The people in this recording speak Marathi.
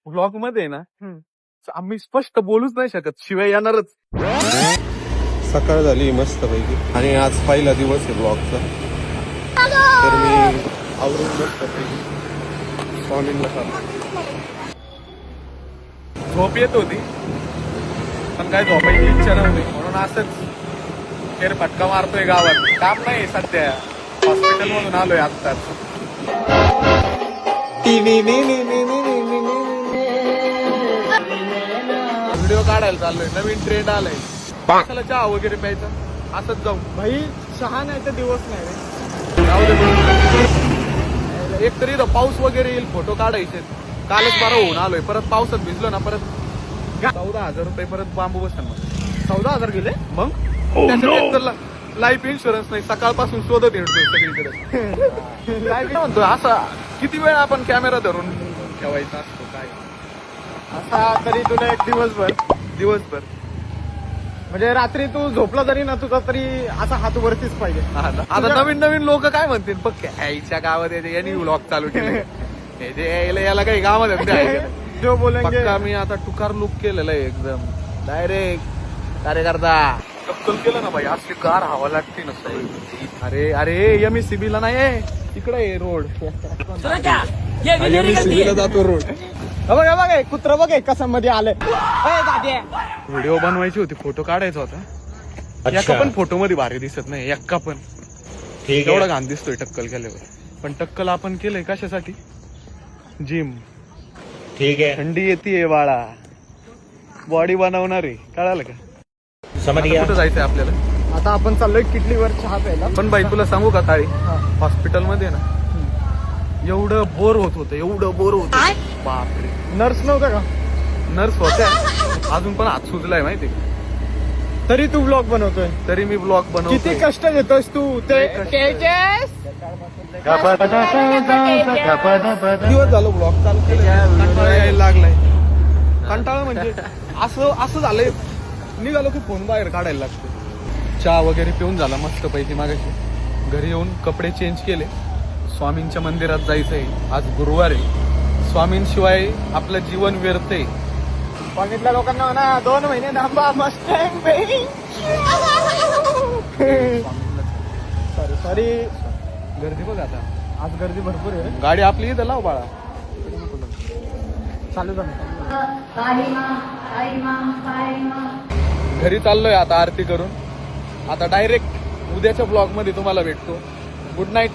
व्लॉग मध्ये ना आम्ही स्पष्ट बोलूच नाही शकत, शिवाय येणारच. सकाळ झाली मस्त पैकी आणि आज पहिला दिवस आहे ब्लॉगचा. तर मी आवरून मस्त पैकी स्वामींना चाललो. झोप येत होती पण काय झोपायची इच्छा नव्हती, म्हणून असंच फेरफटका मारतोय गावात. काम नाही सध्या, हॉस्पिटल मधून आलोय आत्ताच. व्हिडिओ काढायला चाललोय, नवीन ट्रेंड आलाय. कशाला चहा वगैरे प्यायचा, असंच जाऊ. भाई चहा नाही तर दिवस नाही रे. जाऊ दे. एक तरी इथं पाऊस वगैरे येईल, फोटो काढायचे. कालच बारा होऊन आलोय, परत पावसात भिजलो ना, परत 14,000 रुपये परत बांबू बसन. 14,000 गेले. मग त्याच्यात लाईफ इन्शुरन्स नाही, सकाळपासून शोधत येतोय सगळीकडे. काय म्हणतो असा किती वेळ आपण कॅमेरा धरून ठेवायचा असतो काय? असा तरी तुला एक दिवसभर दिवसभर म्हणजे रात्री तू झोपला तरी ना तुझा तरी असा हात वरतीच पाहिजे. आता नवीन नवीन लोक काय म्हणतील, बघ याच्या गावात यांनी व्लॉग चालू केले, याला काही गावात जो बोलेंगे. पक्का मी आता टुकार लुक केलेलं आहे एकदम डायरेक्ट. कार्यकर्ता टक्कल केलं ना भाई, अशी कार हवा लागते ना. अरे अरे MSCB ला नाही, इकडे आहे रोड. MSCB ला जातो रोड. बघ कुत्र बघ कसा मध्ये आलंय. व्हिडिओ बनवायची होती, फोटो काढायचा होता. एका पण फोटो मध्ये भारी दिसत नाही, एक्का पण. एवढा घाण दिसतोय टक्कल केल्यावर. पण टक्कल आपण केलंय कशासाठी? जिम. ठीक आहे, थंडी येते बाळा, बॉडी बनवणार आहे, कळालं का? समज आता कुठं जायचंय आपल्याला? आता आपण चाललोय किटलीवर चहा प्यायला. पण बाई तुला सांगू का, काळी हॉस्पिटल मध्ये ना एवढं बोर होत, एवढं बोर होत. बापरे. नर्स नव्हता का? नर्स होत्या, अजून पण हात सुजलाय माहिती. तरी तू ब्लॉग बनवतोय. तरी मी ब्लॉग किती बनवतो. कष्ट घेतोयस तू. दिवस झालो ब्लॉग चालू केलं, कंटाळा यायला लागलाय. कंटाळा म्हणजे असं झालंय, निघालो की फोन बाहेर काढायला लागतो. चहा वगैरे पिऊन झाला मस्त पैकी मागाशी. घरी येऊन कपडे चेंज केले. स्वामींच्या मंदिरात जायचंय, आज गुरुवार आहे. स्वामींशिवाय आपलं जीवन व्यर्थ आहे. बघितल्या लोकांना म्हणा 2 महिने थांबा मस्त. सॉरी गर्दी बघ आता, आज गर्दी भरपूर आहे. गाडी आपली इथं लाव बाळा. चालू जा. घरी चाललोय आता आरती करून. आता डायरेक्ट उद्याच्या ब्लॉग मध्ये तुम्हाला भेटतो. Good night.